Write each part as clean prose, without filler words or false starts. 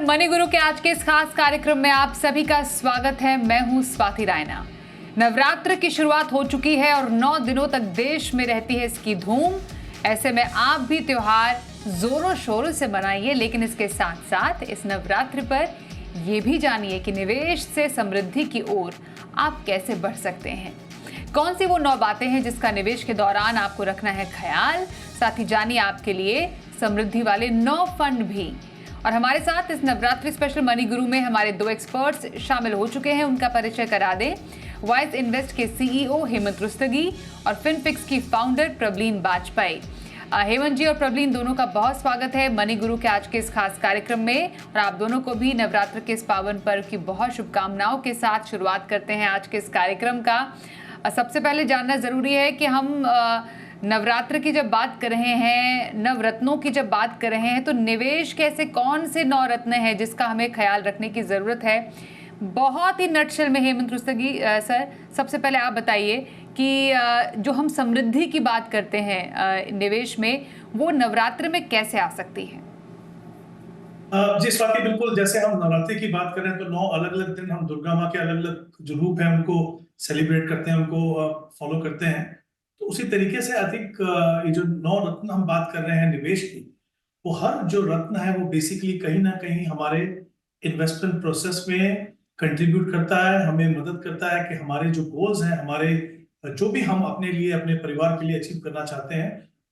Money गुरु के आज के इस खास कार्यक्रम में आप सभी का स्वागत है। मैं हूं स्वाति रायना। नवरात्र की शुरुआत हो चुकी है और 9 दिनों तक देश में रहती है इसकी धूम। ऐसे में आप भी त्योहार जोरों शोरों से मनाइए, लेकिन इसके साथ साथ इस नवरात्र पर ये भी जानिए कि निवेश से समृद्धि की ओर आप कैसे बढ़ सकते हैं। कौन सी वो 9 बातें हैं जिसका निवेश के दौरान आपको रखना है ख्याल। साथ ही जानिए आपके लिए समृद्धि वाले 9 फंड भी। और हमारे साथ इस नवरात्रि स्पेशल मनी गुरु में हमारे 2 एक्सपर्ट्स शामिल हो चुके हैं। उनका परिचय करा दें। वाइज इन्वेस्ट के सीईओ हेमंत रुस्तगी और फिनफिक्स की फाउंडर प्रबलीन बाजपेयी। हेमंत जी और प्रबलीन दोनों का बहुत स्वागत है मनी गुरु के आज के इस खास कार्यक्रम में। और आप दोनों को भी नवरात्र के इस पावन पर्व की बहुत शुभकामनाओं के साथ शुरुआत करते हैं आज के इस कार्यक्रम का। सबसे पहले जानना जरूरी है कि हम नवरात्र की जब बात कर रहे हैं, नवरत्नों की जब बात कर रहे हैं, तो निवेश के ऐसे कौन से 9 रत्न हैं जिसका हमें ख्याल रखने की ज़रूरत है। बहुत ही नटशेल में हेमंत रुस्तगी सर, सबसे पहले आप बताइए कि जो हम समृद्धि की बात करते हैं निवेश में, वो नवरात्र में कैसे आ सकती है। जी स्वाति, बिल्कुल। जैसे हम नवरात्रि की बात करें तो 9 अलग अलग दिन हम दुर्गा माँ के अलग अलग जो रूप है उनको सेलिब्रेट करते हैं, उनको फॉलो करते हैं। तो उसी तरीके से आई थिंक ये जो 9 रत्न हम बात कर रहे हैं निवेश की, वो हर जो रत्न है वो बेसिकली कहीं ना कहीं हमारे इन्वेस्टमेंट प्रोसेस में कंट्रीब्यूट करता है, हमें मदद करता है कि हमारे जो गोल्स हैं, हमारे जो भी हम अपने लिए अपने परिवार के लिए अचीव करना चाहते हैं,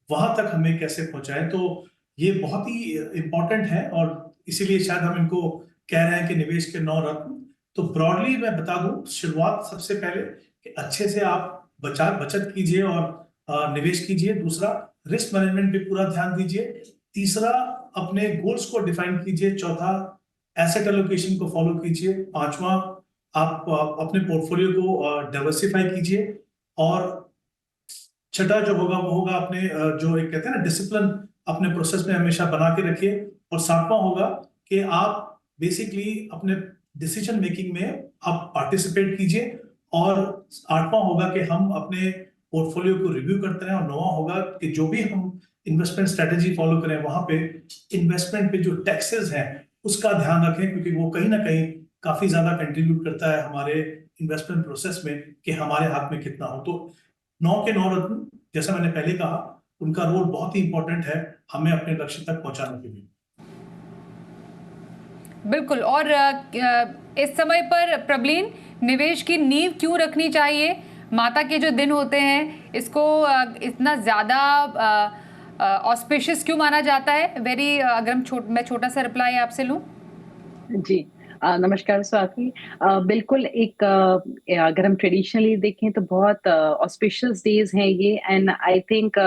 वहां तक हमें कैसे पहुंचाएं। तो ये बहुत ही इंपॉर्टेंट है और इसीलिए शायद हम इनको कह रहे हैं कि निवेश के 9 रत्न। तो ब्रॉडली मैं बता दूं, शुरुआत सबसे पहले कि अच्छे से आप बचत कीजिए और निवेश कीजिए। दूसरा, रिस्क मैनेजमेंट पे पूरा ध्यान दीजिए। तीसरा, अपने गोल्स को डिफाइन कीजिए। चौथा, एसेट एलोकेशन को फॉलो कीजिए। पांचवा, आप अपने पोर्टफोलियो को डाइवर्सिफाई कीजिए। और छठा जो होगा वो होगा अपने जो एक कहते हैं ना डिसिप्लिन, अपने प्रोसेस में हमेशा बना के रखिए। और 7वां होगा कि आप बेसिकली अपने डिसीजन मेकिंग में आप पार्टिसिपेट कीजिए। और 8वां होगा कि हम अपने पोर्टफोलियो को रिव्यू करते हैं। और 9वां होगा कि जो भी हम इन्वेस्टमेंट स्ट्रेटेजी फॉलो करें, वहां पे इन्वेस्टमेंट पे जो टैक्सेस हैं उसका ध्यान रखें, क्योंकि वो कहीं ना कहीं काफी ज्यादा कंट्रीब्यूट करता है हमारे इन्वेस्टमेंट प्रोसेस में कि हमारे हाथ में कितना हो। तो 9 के 9 रत्न, जैसा मैंने पहले कहा, उनका रोल बहुत ही इंपॉर्टेंट है हमें अपने लक्ष्य तक पहुंचाने के लिए। बिल्कुल। और इस समय पर प्रबलीन, निवेश की नींव क्यों रखनी चाहिए? माता के जो दिन होते हैं, इसको इतना ज़्यादा ऑस्पिशियस क्यों माना जाता है? अगर मैं छोटा सा रिप्लाई आपसे लूं। जी, नमस्कार स्वाति। बिल्कुल एक अगर हम ट्रेडिशनली देखें तो बहुत ऑस्पिशियस डेज हैं ये। एंड आई थिंक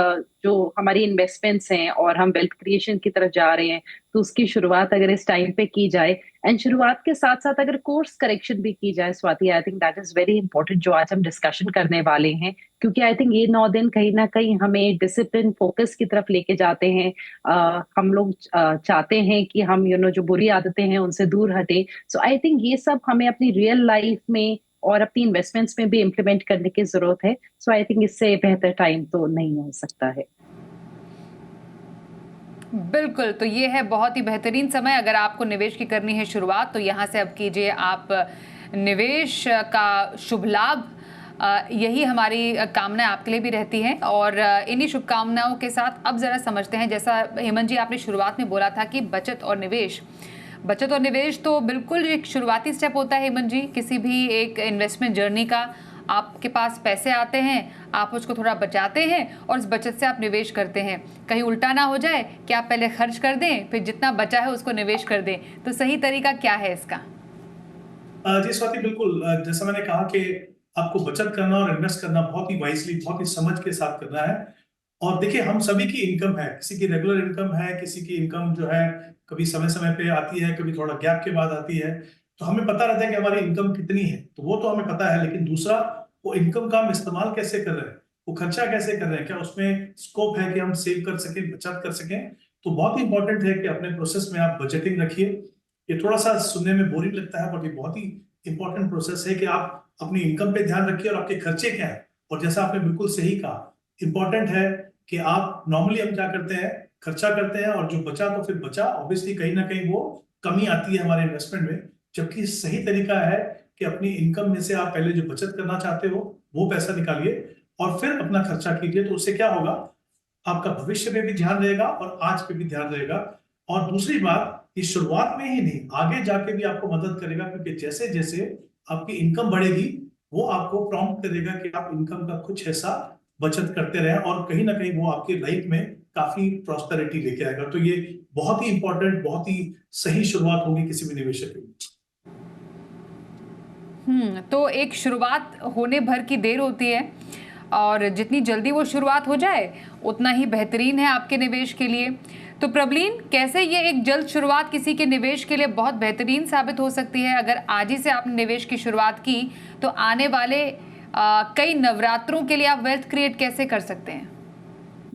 जो हमारी इन्वेस्टमेंट्स हैं और हम वेल्थ क्रिएशन की तरफ जा रहे हैं, तो उसकी शुरुआत अगर इस टाइम पे की जाए, एंड शुरुआत के साथ साथ अगर कोर्स करेक्शन भी की जाए Swati, I think that is very important जो आज हम डिस्कशन करने वाले हैं। क्योंकि आई थिंक ये 9 दिन कहीं ना कहीं हमें डिसिप्लिन फोकस की तरफ लेके जाते हैं। हम लोग चाहते हैं कि हम जो बुरी आदतें हैं उनसे दूर हटे। सो आई थिंक ये सब हमें अपनी रियल लाइफ में और अपनी इन्वेस्टमेंट्स में भी इम्प्लीमेंट करने की जरूरत है। सो आई थिंक इससे बेहतर टाइम तो नहीं हो सकता है। बिल्कुल, तो ये है बहुत ही बेहतरीन समय। अगर आपको निवेश की करनी है शुरुआत, तो यहाँ से अब कीजिए आप निवेश का शुभ लाभ। यही हमारी कामना आपके लिए भी रहती है। और इन्हीं शुभकामनाओं के साथ अब ज़रा समझते हैं, जैसा हेमंत जी आपने शुरुआत में बोला था कि बचत और निवेश तो बिल्कुल एक शुरुआती स्टेप होता है हेमंत जी, किसी भी एक इन्वेस्टमेंट जर्नी का। आपके पास पैसे आते हैं, आप उसको थोड़ा बचाते हैं और उस बचत से आप निवेश करते हैं। कहीं उल्टा ना हो जाए कि आप पहले खर्च कर दें, फिर जितना बचा है उसको निवेश कर दें। तो सही तरीका क्या है इसका? जी स्वाति, बिल्कुल। जैसा मैंने कहा कि आपको बचत करना और इन्वेस्ट करना बहुत ही वाइजली, बहुत ही समझ के साथ करना है। और देखिए, हम सभी की इनकम है, किसी की रेगुलर इनकम है, किसी की इनकम जो है कभी समय समय पे आती है, कभी थोड़ा गैप के बाद आती है। तो हमें पता रहता है कि हमारी इनकम कितनी है, तो वो तो हमें पता है। लेकिन दूसरा, वो इनकम का हम इस्तेमाल कैसे कर रहे हैं, वो खर्चा कैसे कर रहे हैं, क्या उसमें स्कोप है कि हम सेव कर सकें, बचत कर सकें। तो बहुत ही इंपॉर्टेंट है कि अपने प्रोसेस में आप बजटिंग रखिए। ये थोड़ा सा सुनने में बोरिंग लगता है, बट ये बहुत ही इंपॉर्टेंट प्रोसेस है कि आप अपनी इनकम पे ध्यान रखिए और आपके खर्चे क्या है। और जैसा आपने बिल्कुल सही कहा, इंपॉर्टेंट है कि आप नॉर्मली हम क्या करते हैं, खर्चा करते हैं, और जो बचा तो फिर बचा, ऑब्वियसली कहीं ना कहीं वो कमी आती है हमारे इन्वेस्टमेंट में, जबकि सही तरीका है कि अपनी इनकम में से आप पहले जो बचत करना चाहते हो वो पैसा निकालिए और फिर अपना खर्चा कीजिए। तो उससे क्या होगा, आपका भविष्य में भी ध्यान रहेगा और आज पे भी ध्यान रहेगा। और दूसरी बात, ये शुरुआत में ही नहीं, आगे जाके भी आपको मदद करेगा, क्योंकि जैसे जैसे आपकी इनकम बढ़ेगी वो आपको प्रॉम्प्ट करेगा कि आप इनकम का कुछ हिस्सा बचत करते रहें, और कहीं ना कहीं वो आपकी लाइफ में काफी प्रॉस्पेरिटी लेके आएगा। तो ये बहुत ही इंपॉर्टेंट, बहुत ही सही शुरुआत होगी किसी भी निवेशक के लिए। तो एक शुरुआत होने भर की देर होती है, और जितनी जल्दी वो शुरुआत हो जाए उतना ही बेहतरीन है आपके निवेश के लिए। तो प्रबलीन, कैसे ये एक जल्द शुरुआत किसी के निवेश के लिए बहुत बेहतरीन साबित हो सकती है? अगर आज ही से आपने निवेश की शुरुआत की तो आने वाले कई नवरात्रों के लिए आप वेल्थ क्रिएट कैसे कर सकते हैं?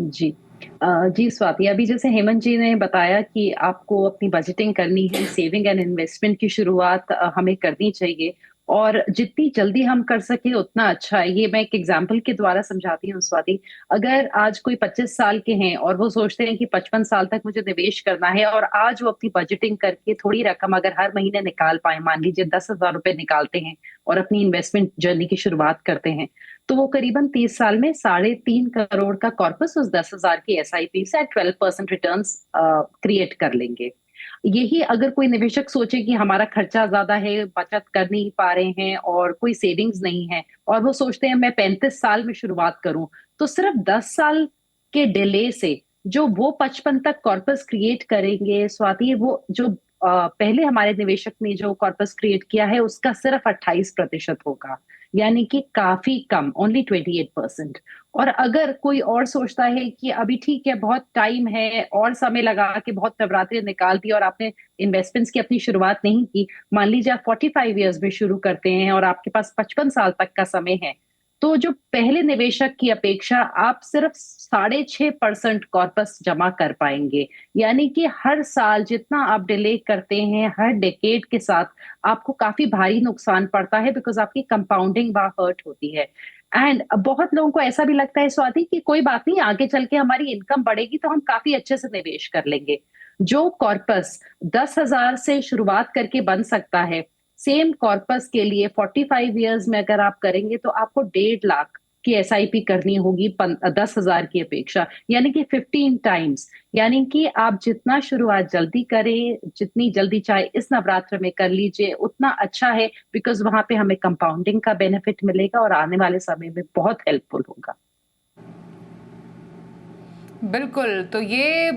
जी। जी स्वाति, अभी जैसे हेमंत जी ने बताया कि आपको अपनी बजटिंग करनी है, सेविंग एंड इन्वेस्टमेंट की शुरुआत हमें करनी चाहिए, और जितनी जल्दी हम कर सके उतना अच्छा है। ये मैं एक एग्जांपल के द्वारा समझाती हूँ स्वाति। अगर आज कोई 25 साल के हैं और वो सोचते हैं कि 55 साल तक मुझे निवेश करना है, और आज वो अपनी बजटिंग करके थोड़ी रकम अगर हर महीने निकाल पाए, मान लीजिए 10,000 रुपए निकालते हैं और अपनी इन्वेस्टमेंट जर्नी की शुरुआत करते हैं, तो वो करीबन 30 साल में 3.5 करोड़ का कॉर्पस उस 10,000 की एसआईपी से 12% रिटर्न्स क्रिएट कर लेंगे। यही अगर कोई निवेशक सोचे कि हमारा खर्चा ज्यादा है, बचत कर नहीं पा रहे हैं और कोई सेविंग्स नहीं है, और वो सोचते हैं मैं 35 साल में शुरुआत करूं, तो सिर्फ 10 साल के डिले से जो वो 55 तक कॉर्पस क्रिएट करेंगे स्वाति, वो जो पहले हमारे निवेशक ने जो कॉर्पस क्रिएट किया है उसका सिर्फ 28% होगा, यानी कि काफी कम, ओनली 28%। और अगर कोई और सोचता है कि अभी ठीक है, बहुत टाइम है और समय लगा के बहुत नवरात्रि निकाल दी और आपने इन्वेस्टमेंट्स की अपनी शुरुआत नहीं की, मान लीजिए आप 45 ईयर्स में शुरू करते हैं और आपके पास 55 साल तक का समय है, तो जो पहले निवेशक की अपेक्षा आप सिर्फ 6.5% कॉर्पस जमा कर पाएंगे। यानी कि हर साल जितना आप डिले करते हैं, हर डेकेड के साथ आपको काफी भारी नुकसान पड़ता है, बिकॉज आपकी कंपाउंडिंग वहां हर्ट होती है। एंड बहुत लोगों को ऐसा भी लगता है स्वाति कि कोई बात नहीं, आगे चल के हमारी इनकम बढ़ेगी तो हम काफी अच्छे से निवेश कर लेंगे। जो कॉर्पस 10,000 से शुरुआत करके बन सकता है, सेम कॉर्पस के लिए 45 ईयर्स में अगर आप करेंगे तो आपको 1.5 लाख की एसआईपी करनी होगी 10,000 की अपेक्षा, यानी कि 15 टाइम्स। यानी कि आप जितना शुरुआत जल्दी करें, जितनी जल्दी चाहे इस नवरात्र में कर लीजिए उतना अच्छा है, बिकॉज वहां पे हमें कंपाउंडिंग का बेनिफिट मिलेगा और आने वाले समय में बहुत हेल्पफुल होगा। बिल्कुल। तो ये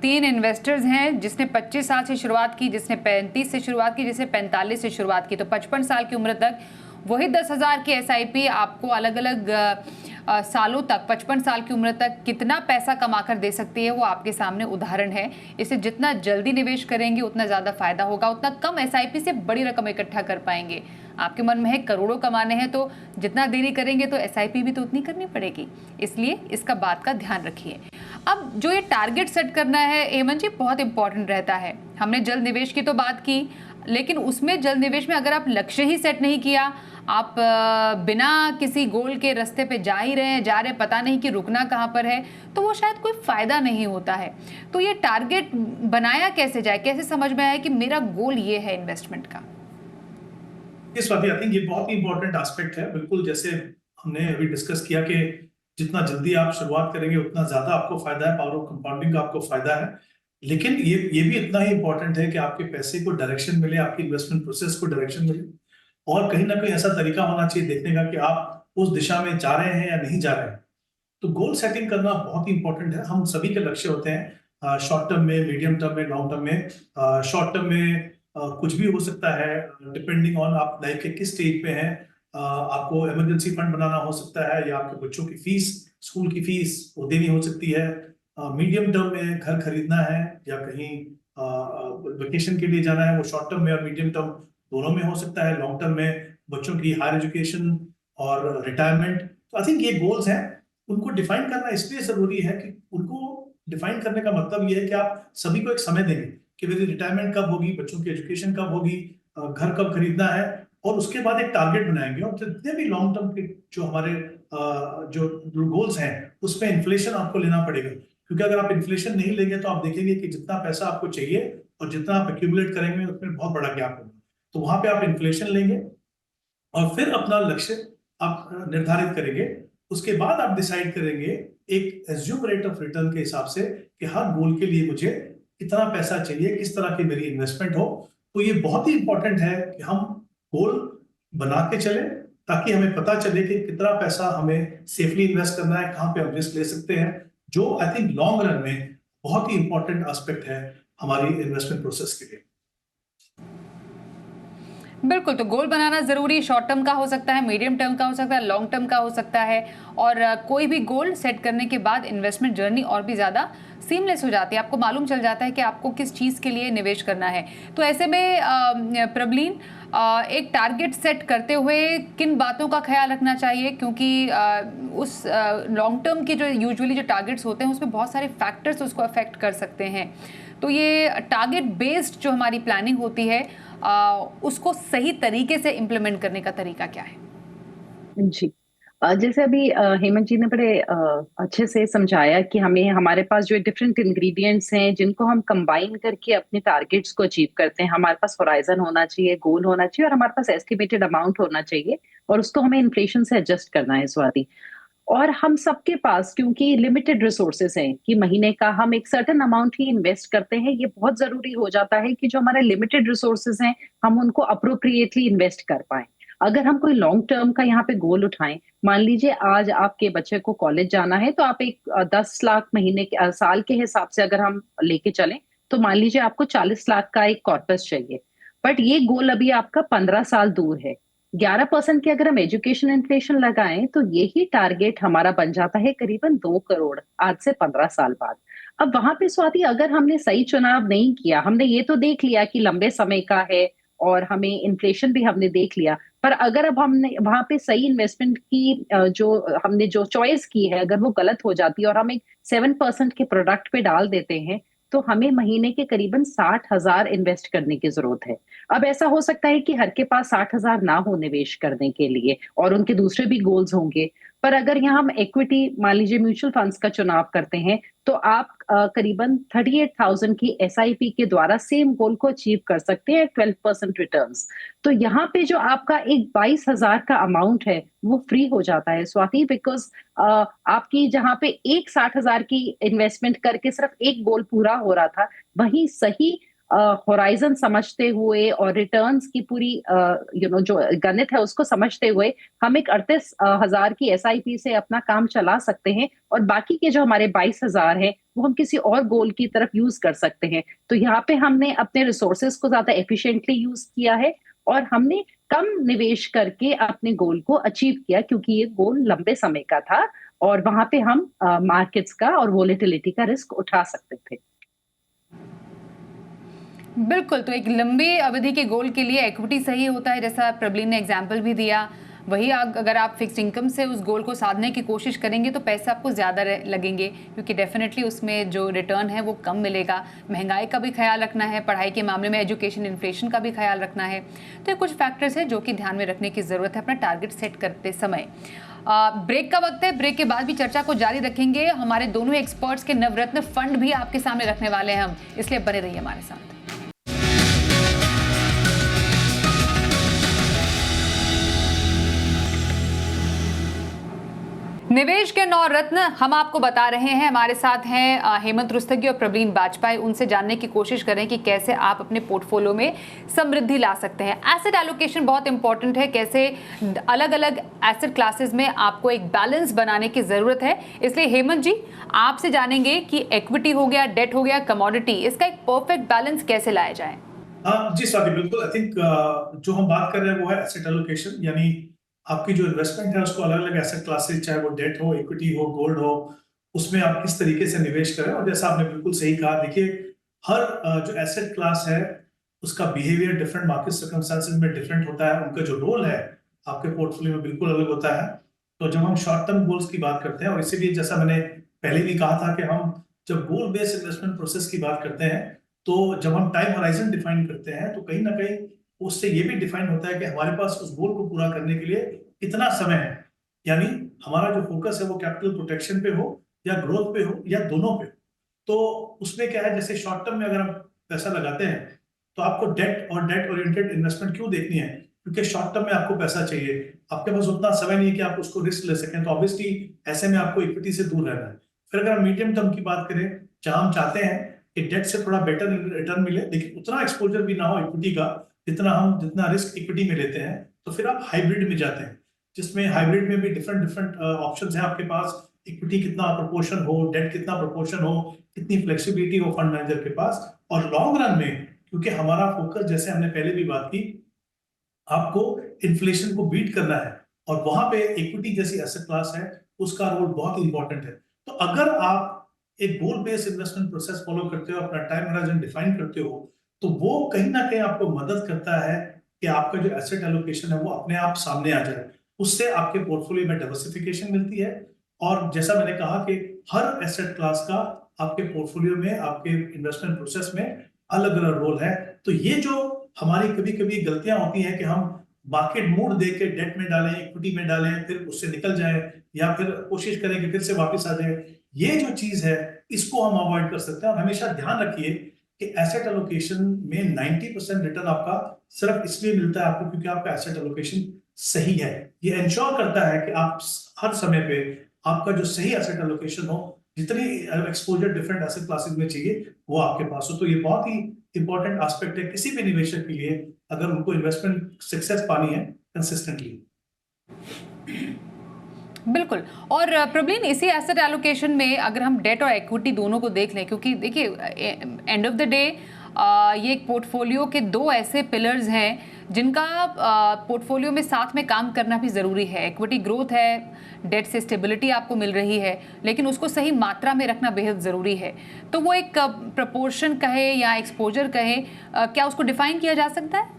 3 इन्वेस्टर्स हैं, जिसने 25 साल से शुरुआत की, जिसने 35 से शुरुआत की, जिसने 45 से शुरुआत की। तो 55 साल की उम्र तक वही 10,000 की एसआईपी आपको अलग अलग सालों तक, 55 साल की उम्र तक कितना पैसा कमा कर दे सकती है, वो आपके सामने उदाहरण है। इसे जितना जल्दी निवेश करेंगे उतना ज़्यादा फायदा होगा, उतना कम एसआईपी से बड़ी रकम इकट्ठा कर पाएंगे। आपके मन में है करोड़ों कमाने हैं, तो जितना देरी करेंगे तो एसआईपी भी तो उतनी करनी पड़ेगी, इसलिए इसका बात का ध्यान रखिए। अब जो ये टारगेट सेट करना है हेमंत जी, बहुत इंपॉर्टेंट रहता है। हमने जल्द निवेश की तो बात की, लेकिन उसमें जल्द निवेश में अगर आप लक्ष्य ही सेट नहीं किया, आप बिना किसी गोल के रास्ते पे जा रहे पता नहीं कि रुकना कहाँ पर है, तो वो शायद कोई फायदा नहीं होता है। तो ये टारगेट बनाया कैसे जाए, कैसे समझ में आए कि मेरा गोल ये है इन्वेस्टमेंट का? इस बात आई थिंक ये बहुत ही इंपॉर्टेंट एस्पेक्ट है। बिल्कुल, जैसे हमने अभी डिस्कस किया कि जितना जल्दी आप शुरुआत करेंगे उतना ज्यादा आपको फायदा है, पावर ऑफ कंपाउंडिंग का आपको फायदा है। लेकिन ये भी इतना ही इंपॉर्टेंट है कि आपके पैसे को डायरेक्शन मिले, आपकी इन्वेस्टमेंट प्रोसेस को डायरेक्शन मिले, और कहीं ना कहीं ऐसा तरीका होना चाहिए देखने का कि आप उस दिशा में जा रहे हैं या नहीं जा रहे हैं। तो गोल सेटिंग करना बहुत ही इंपॉर्टेंट है। हम सभी के लक्ष्य होते हैं, शॉर्ट टर्म में, मीडियम टर्म में, लॉन्ग टर्म में। शॉर्ट टर्म में कुछ भी हो सकता है, डिपेंडिंग ऑन आप लाइफ के किस स्टेज पे हैं। आपको इमरजेंसी फंड बनाना हो सकता है, या आपके बच्चों की फीस, स्कूल की फीस वो देनी हो सकती है। मीडियम टर्म में घर खरीदना है या कहीं वेकेशन के लिए जाना है, वो शॉर्ट टर्म में और मीडियम टर्म दोनों में हो सकता है। लॉन्ग टर्म में बच्चों की हायर एजुकेशन और रिटायरमेंट। तो आई थिंक ये गोल्स हैं, उनको डिफाइन करना इसलिए जरूरी है कि उनको डिफाइन करने का मतलब ये है कि आप सभी को एक समय देंगे कि मेरी रिटायरमेंट कब होगी, बच्चों की एजुकेशन कब होगी, घर कब खरीदना है, और उसके बाद एक टारगेट बनाएंगे। और जितने भी लॉन्ग टर्म के जो हमारे जो गोल्स हैं उसमें इन्फ्लेशन आपको लेना पड़ेगा, क्योंकि अगर आप इन्फ्लेशन नहीं लेंगे तो आप देखेंगे कि जितना पैसा आपको चाहिए और जितना आप एक्यूमुलेट करेंगे उसमें बहुत बड़ा गैप होगा। तो वहां पे आप इन्फ्लेशन लेंगे और फिर अपना लक्ष्य आप निर्धारित करेंगे। उसके बाद आप डिसाइड करेंगे एक एज्यूम रेट ऑफ रिटर्न के हिसाब से कि हर गोल के लिए मुझे कितना पैसा चाहिए, किस तरह की मेरी इन्वेस्टमेंट हो। तो ये बहुत ही इंपॉर्टेंट है कि हम गोल बना के चले, ताकि हमें पता चले कि कितना पैसा हमें सेफली इन्वेस्ट करना है, कहाँ पे हम रिस्क ले सकते हैं, जो आई थिंक लॉन्ग रन में बहुत ही इंपॉर्टेंट एस्पेक्ट है हमारी इन्वेस्टमेंट प्रोसेस के लिए। बिल्कुल, तो गोल बनाना ज़रूरी शॉर्ट टर्म का हो सकता है, मीडियम टर्म का हो सकता है, लॉन्ग टर्म का हो सकता है और कोई भी गोल सेट करने के बाद इन्वेस्टमेंट जर्नी और भी ज़्यादा सीमलेस हो जाती है। आपको मालूम चल जाता है कि आपको किस चीज़ के लिए निवेश करना है। तो ऐसे में प्रबलीन, एक टारगेट सेट करते हुए किन बातों का ख्याल रखना चाहिए? क्योंकि उस लॉन्ग टर्म के जो यूजुअली जो टारगेट्स होते हैं उसमें बहुत सारे फैक्टर्स उसको अफेक्ट कर सकते हैं। तो ये टारगेट बेस्ड जो हमारी प्लानिंग होती है उसको सही तरीके से इम्प्लीमेंट करने का तरीका क्या है? जी। जैसे अभी हेमंत जी ने बड़े अच्छे से समझाया कि हमें हमारे पास जो डिफरेंट इंग्रेडिएंट्स हैं जिनको हम कंबाइन करके अपने टारगेट्स को अचीव करते हैं। हमारे पास होराइजन होना चाहिए, गोल होना चाहिए और हमारे पास एस्टिमेटेड अमाउंट होना चाहिए और उसको हमें इन्फ्लेशन से एडजस्ट करना है स्वाति। और हम सबके पास क्योंकि लिमिटेड रिसोर्सेज हैं कि महीने का हम एक सर्टेन अमाउंट ही इन्वेस्ट करते हैं, ये बहुत जरूरी हो जाता है कि जो हमारे लिमिटेड रिसोर्सेज हैं हम उनको अप्रोप्रिएटली इन्वेस्ट कर पाए। अगर हम कोई लॉन्ग टर्म का यहाँ पे गोल उठाएं, मान लीजिए आज आपके बच्चे को कॉलेज जाना है तो आप एक 10 लाख महीने के साल के हिसाब से अगर हम लेके चलें तो मान लीजिए आपको 40 लाख का एक कॉर्पस चाहिए। बट ये गोल अभी आपका 15 साल दूर है। 11% की अगर हम एजुकेशन इन्फ्लेशन लगाएं तो यही टारगेट हमारा बन जाता है करीबन 2 करोड़ आज से 15 साल बाद। अब वहां पे स्वाति अगर हमने सही चुनाव नहीं किया, हमने ये तो देख लिया कि लंबे समय का है और हमें इन्फ्लेशन भी हमने देख लिया, पर अगर अब हमने वहां पे सही इन्वेस्टमेंट की जो हमने जो चॉइस की है अगर वो गलत हो जाती है और हम एक 7% के प्रोडक्ट पे डाल देते हैं तो हमें महीने के करीबन 60,000 इन्वेस्ट करने की जरूरत है। अब ऐसा हो सकता है कि हर के पास 60,000 ना हो निवेश करने के लिए और उनके दूसरे भी गोल्स होंगे, पर अगर यहाँ हम इक्विटी मान लीजिए म्यूचुअल फंड्स का चुनाव करते हैं तो आप करीबन 38,000 की एसआईपी के द्वारा सेम गोल को अचीव कर सकते हैं 12% रिटर्न्स। तो यहाँ पे जो आपका एक 22,000 का अमाउंट है वो फ्री हो जाता है स्वाति, बिकॉज आपकी जहाँ पे एक 60,000 की इन्वेस्टमेंट करके सिर्फ एक गोल पूरा हो रहा था, वहीं सही होराइजन समझते हुए और रिटर्न्स की पूरी जो गणित है उसको समझते हुए हम एक 38,000 की एसआईपी से अपना काम चला सकते हैं और बाकी के जो हमारे 22,000 हैं वो हम किसी और गोल की तरफ यूज कर सकते हैं। तो यहाँ पे हमने अपने रिसोर्सेज को ज्यादा एफिशिएंटली यूज किया है और हमने कम निवेश करके अपने गोल को अचीव किया, क्योंकि ये गोल लंबे समय का था और वहां पे हम मार्केट्स का और वोलेटिलिटी का रिस्क उठा सकते थे। बिल्कुल, तो एक लंबी अवधि के गोल के लिए इक्विटी सही होता है, जैसा प्रबलीन ने एग्जाम्पल भी दिया। वही अगर आप फिक्स्ड इनकम से उस गोल को साधने की कोशिश करेंगे तो पैसे आपको ज़्यादा लगेंगे, क्योंकि डेफिनेटली उसमें जो रिटर्न है वो कम मिलेगा। महंगाई का भी ख्याल रखना है, पढ़ाई के मामले में एजुकेशन इन्फ्लेशन का भी ख्याल रखना है। तो ये कुछ फैक्टर्स हैं जो कि ध्यान में रखने की ज़रूरत है अपना टारगेट सेट करते समय। ब्रेक का वक्त है, ब्रेक के बाद भी चर्चा को जारी रखेंगे। हमारे दोनों एक्सपर्ट्स के नवरत्न फंड भी आपके सामने रखने वाले हैं हम, इसलिए बने रहिए हमारे साथ। निवेश के 9 रत्न हम आपको बता रहे हैं। हमारे साथ हैं हेमंत रुस्तगी और प्रबलीन बाजपेयी। उनसे जानने की कोशिश करें कि कैसे आप अपने पोर्टफोलियो में समृद्धि ला सकते हैं। एसेट एलोकेशन बहुत इंपॉर्टेंट है, कैसे अलग अलग एसेट क्लासेस में आपको एक बैलेंस बनाने की जरूरत है। इसलिए हेमंत जी, आपसे जानेंगे कि इक्विटी हो गया, डेट हो गया, कमोडिटी, इसका एक परफेक्ट बैलेंस कैसे लाया जाए। जी स्वाति, बिल्कुल। आई थिंक जो हम बात कर रहे हैं वो है एसेट एलोकेशन, यानी आपकी जो इन्वेस्टमेंट है उसको अलग अलग एसेट क्लासेस, चाहे वो डेट हो, इक्विटी हो, गोल्ड हो, उसमें आप किस तरीके से निवेश करें। और जैसा आपने बिल्कुल सही कहा, देखिए हर जो एसेट क्लास है उसका बिहेवियर डिफरेंट मार्केट सर्कमस्टेंसेस में डिफरेंट होता है, उनका जो रोल है आपके पोर्टफोलियो में बिल्कुल अलग होता है। तो जब हम शॉर्ट टर्म गोल्स की बात करते हैं, और इसीलिए जैसा मैंने पहले भी कहा था कि हम जब गोल बेस्ड इन्वेस्टमेंट प्रोसेस की बात करते हैं तो जब हम टाइम होराइजन डिफाइन करते हैं तो कहीं ना कहीं उससे ये भी डिफाइन होता है कि हमारे पास उस गोल को पूरा करने के लिए कितना समय है। यानी हमारा जो फोकस है वो कैपिटल प्रोटेक्शन पे हो या ग्रोथ पे हो या दोनों पे हो। तो उसमें क्या है, जैसे शॉर्ट टर्म में अगर हम पैसा लगाते हैं तो आपको डेट और डेट ओरिएंटेड इन्वेस्टमेंट क्यों देखनी है? क्योंकि शॉर्ट टर्म में आपको पैसा चाहिए, आपके पास उतना समय नहीं है कि आप उसको रिस्क ले सकें, तो ऑब्वियसली ऐसे में आपको इक्विटी से दूर रहना है। फिर अगर हम मीडियम टर्म की बात करें, जहां हम चाहते हैं कि डेट से थोड़ा बेटर रिटर्न मिले लेकिन उतना एक्सपोजर भी ना हो इक्विटी का जितना रिस्क इक्विटी में लेते हैं, तो फिर आप हाइब्रिड में जाते हैं, जिसमें हाइब्रिड में भी डिफरेंट डिफरेंट ऑप्शंस हैं आपके पास। इक्विटी कितना प्रोपोर्शन हो, डेट कितना प्रोपोर्शन हो, कितनी फ्लेक्सिबिलिटी हो फंड मैनेजर के पास। और लॉन्ग रन में, क्योंकि हमारा फोकस, जैसे हमने पहले भी बात की, आपको इन्फ्लेशन को बीट करना है और वहां पे इक्विटी जैसी एसेट क्लास है, उसका रोल बहुत इंपॉर्टेंट है। तो अगर आप एक गोल बेस्ड इन्वेस्टमेंट प्रोसेस फॉलो करते हो, अपना टाइम होराइजन डिफाइन करते हो, तो वो कहीं ना कहीं आपको मदद करता है कि आपका जो एसेट एलोकेशन है वो अपने आप सामने आ जाए। उससे आपके पोर्टफोलियो में डाइवर्सिफिकेशन मिलती है और जैसा मैंने कहा कि हर एसेट क्लास का आपके पोर्टफोलियो में, आपके इन्वेस्टमेंट प्रोसेस में अलग अलग रोल है। तो ये जो हमारी कभी कभी गलतियां होती हैं कि हम मार्केट मूड देख के डेट में डालें, इक्विटी में डालें, फिर उससे निकल जाए या फिर कोशिश करें कि फिर से वापस आ जाए, ये जो चीज है इसको हम अवॉइड कर सकते हैं। और हमेशा ध्यान रखिए कि एसेट एलोकेशन में 90% रिटर्न आपका सिर्फ इसलिए मिलता है आपको क्योंकि आपका एसेट एलोकेशन सही है। ये इंश्योर करता है कि आप हर समय पे आपका जो सही एसेट एलोकेशन हो, जितनी एक्सपोजर डिफरेंट एसेट क्लासेस में चाहिए वो आपके पास हो। तो ये बहुत ही इंपॉर्टेंट एस्पेक्ट है किसी भी निवेशक के लिए, अगर उनको इन्वेस्टमेंट सक्सेस पानी है कंसिस्टेंटली। बिल्कुल। और प्रवीण, इसी एसेट एलोकेशन में अगर हम डेट और इक्विटी दोनों को देख लें, क्योंकि देखिए एंड ऑफ द डे ये एक पोर्टफोलियो के दो ऐसे पिलर्स हैं जिनका पोर्टफोलियो में साथ में काम करना भी ज़रूरी है। इक्विटी ग्रोथ है, डेट से स्टेबिलिटी आपको मिल रही है, लेकिन उसको सही मात्रा में रखना बेहद ज़रूरी है। तो वो एक प्रपोर्शन कहे या एक्सपोजर कहे, क्या उसको डिफाइन किया जा सकता है?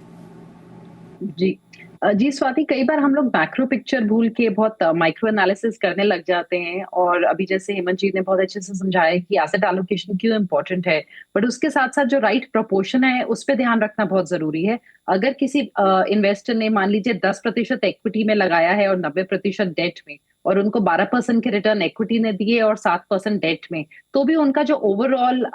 जी स्वाति, कई बार हम लोग मैक्रो पिक्चर भूल के बहुत माइक्रो एनालिसिस करने लग जाते हैं। और अभी जैसे हेमंत जी ने बहुत अच्छे से समझाया कि एसेट एलोकेशन क्यों इंपॉर्टेंट है, बट उसके साथ साथ जो राइट प्रोपोर्शन है उस पर ध्यान रखना बहुत जरूरी है। अगर किसी इन्वेस्टर ने मान लीजिए 10% इक्विटी में लगाया है और 90% डेट में, और उनको 12% के रिटर्न इक्विटी ने दिए और 7% डेट में, तो भी उनका जो ओवरऑल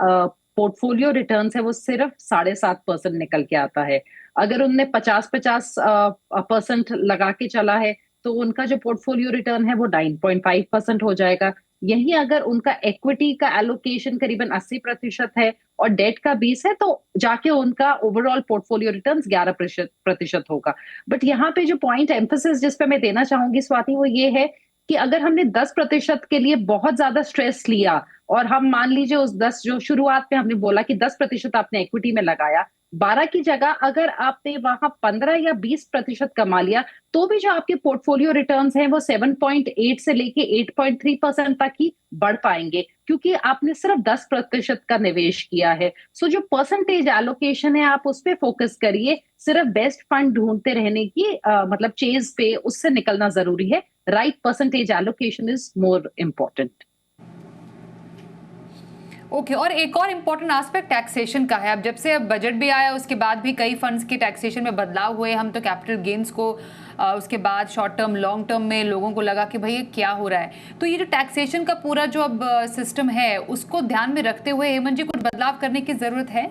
पोर्टफोलियो रिटर्न्स है वो सिर्फ 7.5% निकल के आता है। अगर उनने 50% लगा के चला है तो उनका जो पोर्टफोलियो रिटर्न है वो 9.5% हो जाएगा। यही अगर उनका इक्विटी का एलोकेशन करीबन 80% है और डेट का 20 है, तो जाके उनका ओवरऑल पोर्टफोलियो रिटर्न्स 11% होगा। बट यहाँ पे जो पॉइंट एम्फेसिस जिस पे मैं देना चाहूंगी स्वाति, वो ये है कि अगर हमने 10% के लिए बहुत ज्यादा स्ट्रेस लिया और हम मान लीजिए उस 10 जो शुरुआत में हमने बोला कि 10% आपने इक्विटी में लगाया, 12 की जगह अगर आपने वहां 15 या 20% कमा लिया, तो भी जो आपके पोर्टफोलियो रिटर्न्स हैं वो 7.8 से लेके 8.3% तक ही बढ़ पाएंगे, क्योंकि आपने सिर्फ 10% का निवेश किया है। सो जो परसेंटेज एलोकेशन है आप उस पर फोकस करिए। सिर्फ बेस्ट फंड ढूंढते रहने की मतलब चेज पे उससे निकलना जरूरी है। Right percentage allocation is more important. Okay. और एक और इम्पोर्टेंट एस्पेक्ट टैक्सेशन का है। अब जब से अब बजट भी आया उसके बाद भी कई फंड्स के टैक्सेशन में बदलाव हुए। हम तो कैपिटल गेन्स को उसके बाद शॉर्ट टर्म लॉन्ग टर्म में लोगों को लगा कि भाई ये क्या हो रहा है। तो ये जो टैक्सेशन का पूरा जो अब सिस्टम है उसको ध्यान में रखते हुए हेमंत जी कुछ बदलाव करने की जरूरत है?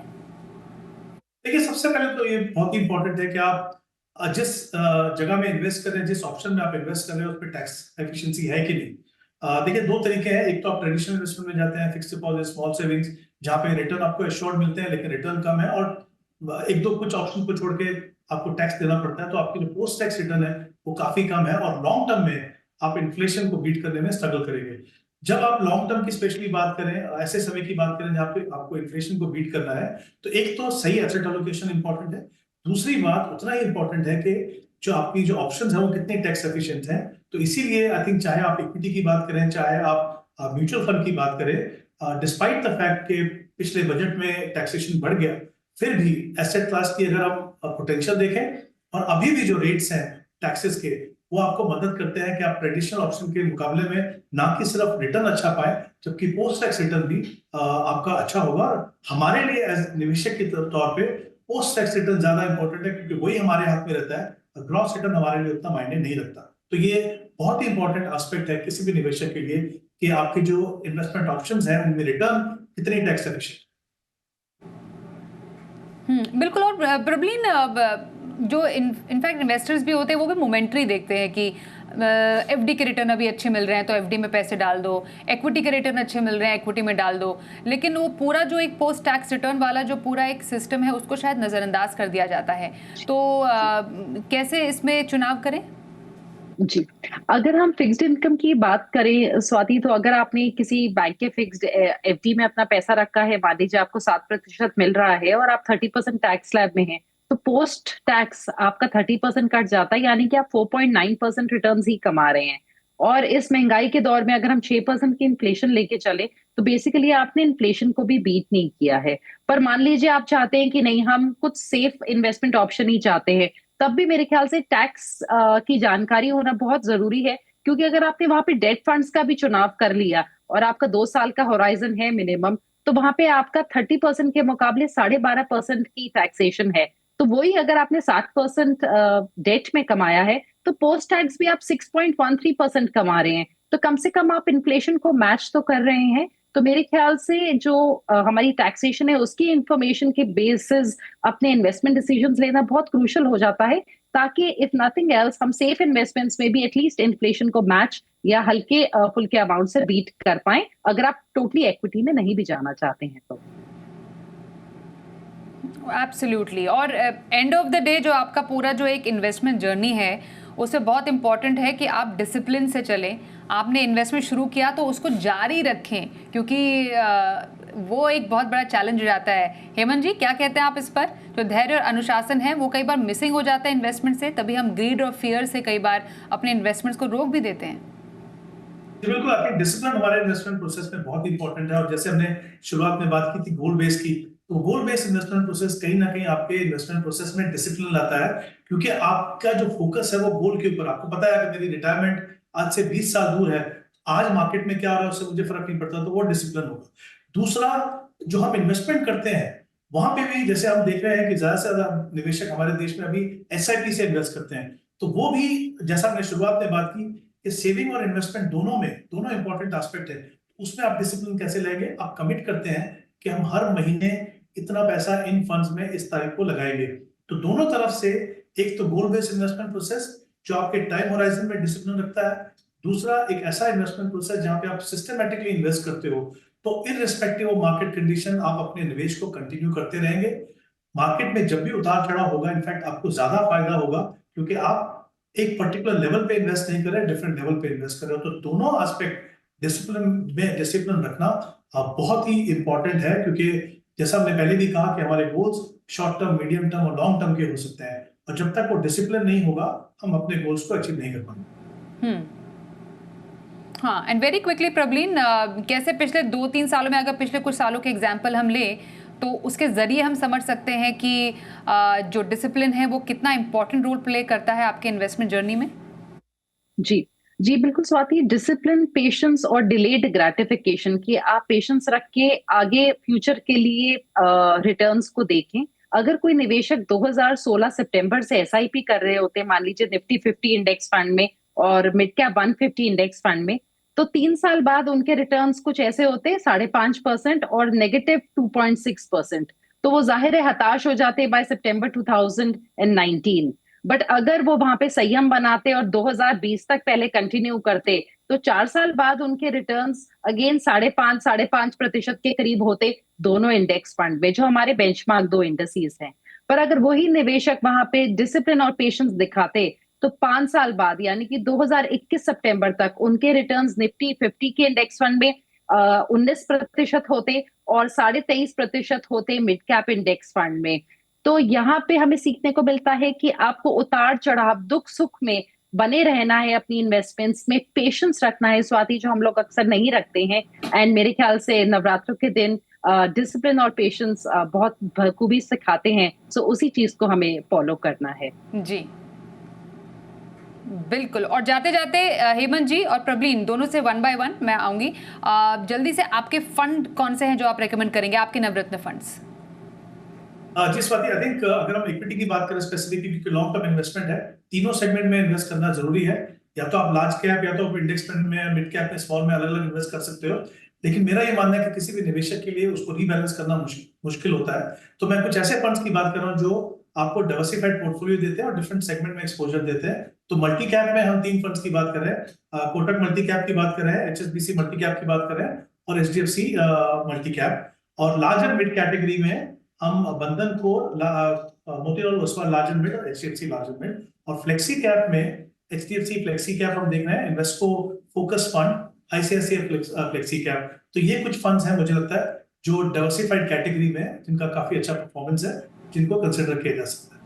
देखिए, सबसे पहले तो ये बहुत ही इंपॉर्टेंट है कि आप जिस जगह में इन्वेस्ट कर रहे हैं, जिस ऑप्शन में आप इन्वेस्ट कर रहे हैं, उस पर टैक्स एफिशिएंसी है कि नहीं। देखिए, दो तरीके हैं। एक तो आप ट्रेडिशनल इन्वेस्टमेंट में जाते हैं, फिक्स्ड डिपॉजिट, स्मॉल सेविंग्स, जहां पे रिटर्न आपको एश्योर्ड मिलते हैं लेकिन रिटर्न कम है और एक दो कुछ ऑप्शन को छोड़ के आपको टैक्स देना पड़ता है, तो आपकी जो पोस्ट टैक्स रिटर्न है वो काफी कम है और लॉन्ग टर्म में आप इन्फ्लेशन को बीट करने में स्ट्रगल करेंगे। जब आप लॉन्ग टर्म की स्पेशली बात करें, ऐसे समय की बात करें जहां पे आपको इन्फ्लेशन को बीट करना है, तो एक तो सही एसेट एलोकेशन इंपॉर्टेंट है। दूसरी बात उतना ही इंपॉर्टेंट है कि जो आपकी जो ऑप्शंस हैं वो कितने टैक्स एफिशिएंट हैं। तो इसीलिए आई थिंक चाहे आप इक्विटी की बात करें, चाहे आप म्यूचुअल फंड की बात करें, डिस्पाइट द फैक्ट कि पिछले बजट में टैक्सेशन बढ़ गया, फिर भी एसेट क्लास की अगर आप पोटेंशियल देखें और अभी भी जो रेट्स हैं टैक्सेस के, वो आपको मदद करते हैं कि आप ट्रेडिशनल ऑप्शन के मुकाबले में ना कि सिर्फ रिटर्न अच्छा पाए, जबकि पोस्ट टैक्स रिटर्न भी आपका अच्छा होगा। हमारे लिए एज निवेशक के तौर पे पोस्ट टैक्स रिटर्न ज्यादा इंपॉर्टेंट है, क्योंकि वही हमारे हाथ में रहता है। ग्रॉस रिटर्न हमारे लिए उतना मायने नहीं रखता। तो ये बहुत ही इंपॉर्टेंट एस्पेक्ट है किसी भी निवेशक के लिए कि आपके जो इन्वेस्टमेंट ऑप्शंस हैं उनमें रिटर्न कितनी टैक्स एफिशिएंट। बिल्कुल। और प्रबलीन, जो इनफैक्ट इन्वेस्टर्स भी होते हैं वो भी मोमेंटरी देखते हैं कि एफडी के रिटर्न अभी अच्छे मिल रहे हैं तो एफडी में पैसे डाल दो, इक्विटी के रिटर्न अच्छे मिल रहे हैं एक्विटी में डाल दो, लेकिन वो पूरा जो एक पोस्ट टैक्स रिटर्न वाला जो पूरा एक सिस्टम है उसको शायद नज़रअंदाज कर दिया जाता है। तो कैसे इसमें चुनाव करें? जी, अगर हम फिक्स्ड इनकम की बात करें स्वाति, तो अगर आपने किसी बैंक के फिक्स्ड एफडी में अपना पैसा रखा है, मान लीजिए आपको 7% मिल रहा है और आप 30% टैक्स स्लैब में हैं, तो पोस्ट टैक्स आपका 30% कट जाता है, यानी कि आप 4.9% रिटर्न ही कमा रहे हैं। और इस महंगाई के दौर में अगर हम 6% की इन्फ्लेशन लेके चले, तो बेसिकली आपने इन्फ्लेशन को भी बीट नहीं किया है। पर मान लीजिए आप चाहते हैं कि नहीं, हम कुछ सेफ इन्वेस्टमेंट ऑप्शन ही चाहते हैं, तब भी मेरे ख्याल से टैक्स की जानकारी होना बहुत जरूरी है। क्योंकि अगर आपने वहां पे डेट फंड्स का भी चुनाव कर लिया और आपका 2 साल का होराइजन है मिनिमम, तो वहां पे आपका 30% के मुकाबले 12.5% की टैक्सेशन है। तो वही अगर आपने 7% डेट में कमाया है, तो पोस्ट टैक्स भी आप 6.13% कमा रहे हैं। तो कम से कम आप इन्फ्लेशन को मैच तो कर रहे हैं। तो मेरे ख्याल से जो हमारी टैक्सेशन है उसकी इंफॉर्मेशन के बेसिस अपने इन्वेस्टमेंट डिसीजंस लेना बहुत क्रूशियल हो जाता है, ताकि इफ नथिंग एल्स हम सेफ इन्वेस्टमेंट्स में भी एटलीस्ट इन्फ्लेशन को मैच या हल्के फुल्के अमाउंट से बीट कर पाएं, अगर आप टोटली इक्विटी में नहीं भी जाना चाहते हैं तो। एब्सोल्युटली। और एंड ऑफ द डे जो आपका पूरा जो एक इन्वेस्टमेंट जर्नी है उसमें बहुत इंपॉर्टेंट है कि आप डिसिप्लिन से चलें। आपने इन्वेस्टमेंट शुरू किया तो उसको जारी रखें, क्योंकि वो एक बहुत बड़ा चैलेंज हो जाता है। हेमंत जी, क्या कहते हैं आप इस पर? जो धैर्य और अनुशासन है वो कई बार मिसिंग हो जाता है इन्वेस्टमेंट से, तभी हम ग्रीड और फियर से कई बार अपने इन्वेस्टमेंट्स को रोक भी देते हैं। बिल्कुल, आपकी डिसिप्लिन हमारे इन्वेस्टमेंट प्रोसेस में बहुत इंपॉर्टेंट है। और जैसे हमने शुरुआत में बात की थी गोल बेस की, तो गोल बेस्ड इन्वेस्टमेंट प्रोसेस कहीं ना कहीं आपके इन्वेस्टमेंट प्रोसेस में डिसिप्लिन लाता है, क्योंकि आपका जो फोकस है वो गोल के ऊपर। आपको पता है अगर मेरी रिटायरमेंट आज से 20 साल दूर है, आज मार्केट में क्या हो रहा है उससे मुझे फर्क नहीं पड़ता, तो वो डिसिप्लिन होगा। दूसरा, जो हम इन्वेस्टमेंट करते हैं वहां पे भी जैसे हम देख रहे हैं कि ज्यादा से ज्यादा निवेशक हमारे देश में अभी एसआईपी से इन्वेस्ट करते हैं, तो वो भी जैसा हमने शुरुआत में बात की कि सेविंग और इन्वेस्टमेंट दोनों इंपॉर्टेंट एस्पेक्ट है। उसमें आप डिसिप्लिन कैसे लेंगे? आप कमिट करते हैं कि हम हर महीने इतना पैसा इन फंड्स में इस तारीख को लगाएंगे। तो दोनों तरफ से, एक तो गोल बेस्ड इन्वेस्टमेंट प्रोसेस जो आपके टाइम होराइजन में डिसिप्लिन रखता है, दूसरा एक ऐसा इन्वेस्टमेंट प्रोसेस जहां पे आप सिस्टमैटिकली इन्वेस्ट करते हो, तो इररिस्पेक्टिव ऑफ मार्केट कंडीशन आप अपने निवेश को कंटिन्यू करते रहेंगे। मार्केट में जब भी उतार चढ़ाव होगा, इनफैक्ट आपको ज्यादा फायदा होगा, क्योंकि आप एक पर्टिकुलर लेवल पे इन्वेस्ट नहीं कर रहे, डिफरेंट लेवल पे इन्वेस्ट कर रहे हो। तो दोनों एस्पेक्ट डिसिप्लिन रखना बहुत ही इंपॉर्टेंट है, क्योंकि जैसा हमने पहले भी कहा कि हमारे goals short term, medium term और लॉन्ग टर्म के हो सकते हैं, और जब तक वो डिसिप्लिन नहीं होगा हम अपने गोल्स को अचीव नहीं कर पाएंगे। हाँ, एंड वेरी क्विकली प्रबलीन, कैसे पिछले 2-3 सालों में, अगर पिछले कुछ सालों के एग्जाम्पल हम लें तो उसके जरिए हम समझ सकते हैं कि जो डिसिप्लिन है वो कितना इंपॉर्टेंट रोल प्ले करता है आपके इन्वेस्टमेंट जर्नी में। जी जी, बिल्कुल स्वाति, डिसिप्लिन, पेशेंस और डिलेड ग्रेटिफिकेशन, की आप पेशेंस रख के आगे फ्यूचर के लिए रिटर्न्स को देखें। अगर कोई निवेशक 2016 सितंबर से एसआईपी कर रहे होते, मान लीजिए निफ्टी 50 इंडेक्स फंड में और मिड कैप 150 इंडेक्स फंड में, तो 3 साल बाद उनके रिटर्न्स कुछ ऐसे होते 5.5% और नेगेटिव 2.6%। तो वो जाहिर है हताश हो जाते बाय सितंबर 2019। बट अगर वो वहां पे संयम बनाते और 2020 तक पहले कंटिन्यू करते, तो 4 साल बाद उनके रिटर्न्स अगेन 5.5% के करीब होते, दोनों इंडेक्स फंड में, जो हमारे बेंचमार्क 2 इंडस्ट्रीज हैं। पर अगर वही निवेशक वहां पे डिसिप्लिन और पेशेंस दिखाते, तो 5 साल बाद यानी कि 2021 सितंबर तक उनके रिटर्न्स निफ्टी 50 के इंडेक्स फंड में 19% होते और 23.5% होते मिड कैप इंडेक्स फंड में। तो यहाँ पे हमें सीखने को मिलता है कि आपको उतार चढ़ाव, दुख सुख में बने रहना है, अपनी इन्वेस्टमेंट्स में पेशेंस रखना है स्वाति, जो हम लोग अक्सर नहीं रखते हैं। एंड मेरे ख्याल से नवरात्रों के दिन डिसिप्लिन और पेशेंस बहुत बखूबी सिखाते हैं, सो उसी चीज को हमें फॉलो करना है। जी बिल्कुल। और जाते जाते हेमंत जी और प्रबलीन दोनों से 1 बाय 1 मैं आऊंगी। जल्दी से आपके फंड कौन से हैं जो आप रेकमेंड करेंगे, आपके नवरत्न फंड्स? जी स्वाति, आई थिंक अगर हम इक्विटी की बात करें स्पेसिफिकली, क्योंकि लॉन्ग टर्म इन्वेस्टमेंट है, तीनों सेगमेंट में इन्वेस्ट करना जरूरी है। या तो आप लार्ज कैप, या तो आप इंडेक्स फंड में, मिड कैप में, स्मॉल में अलग अलग इन्वेस्ट कर सकते हो। लेकिन मेरा ये मानना है कि किसी भी निवेशक के लिए उसको रीबैलेंस करना मुश्किल होता है। तो मैं कुछ ऐसे फंड्स की बात कर रहा हूँ जो आपको डाइवर्सिफाइड पोर्टफोलियो देते हैं और डिफरेंट सेगमेंट में एक्सपोजर देते हैं। तो मल्टी कैप में हम 3 फंड्स की बात कर रहे हैं, कोटक मल्टी कैप की बात कर रहे हैं, HSBC मल्टी कैप की बात कर रहे हैं और HDFC मल्टी कैप। और लार्ज एंड मिड कैटेगरी में हम बंधन को, Motilal Oswal large and mid और HDFC लार्ज एंड मिड। और फ्लेक्सी कैप में HDFC फ्लेक्सी कैप हम देख रहे हैं, Invesco focus fund, ICICI flexi cap. तो ये कुछ फंड्स हैं मुझे लगता है जो डाइवर्सिफाइड कैटेगरी में जिनका काफी अच्छा परफॉर्मेंस है, जिनको कंसिडर किया जा सकता है।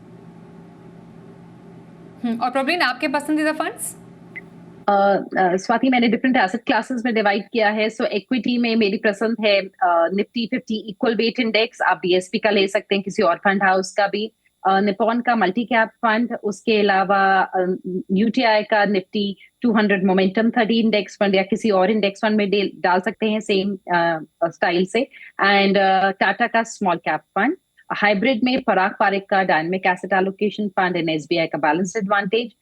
और प्रवीण, आपके पसंदीदा फंड्स? स्वाति, मैंने डिफरेंट एसेट क्लासेस में डिवाइड किया है। सो इक्विटी में मेरी पसंद है निफ्टी 50 इक्वल वेट इंडेक्स। आप BSP का ले सकते हैं, किसी और फंड हाउस का भी। निपॉन का मल्टी कैप फंड, उसके अलावा UTI का निफ्टी 200 मोमेंटम 30 इंडेक्स फंड या किसी और इंडेक्स फंड में डाल सकते हैं सेम स्टाइल से। एंड टाटा का स्मॉल कैप फंड। हाइब्रिड में पराग पारिक का dynamic asset allocation fund and SBI का बैलेंस्ड एडवांटेज।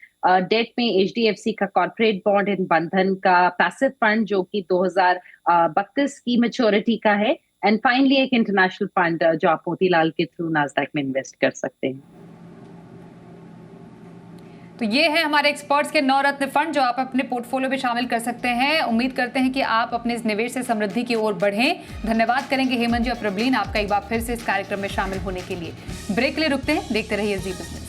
डेट में HDFC का कॉर्पोरेट बॉन्ड एंड बंधन का पैसिव फंड जो कि 2032 की मैच्योरिटी का है। एंड फाइनली एक इंटरनेशनल फंड जो आप मोतीलाल के थ्रू नास्डैक में इन्वेस्ट कर सकते हैं। तो ये है हमारे एक्सपर्ट्स के 9 रत्न फंड जो आप अपने पोर्टफोलियो में शामिल कर सकते हैं। उम्मीद करते हैं कि आप अपने इस निवेश से समृद्धि की ओर बढ़ें। धन्यवाद करेंगे हेमंत जी और प्रबलीन आपका एक बार फिर से इस कार्यक्रम में शामिल होने के लिए। ब्रेक के लिए रुकते हैं, देखते रहिए जी बिजनेस।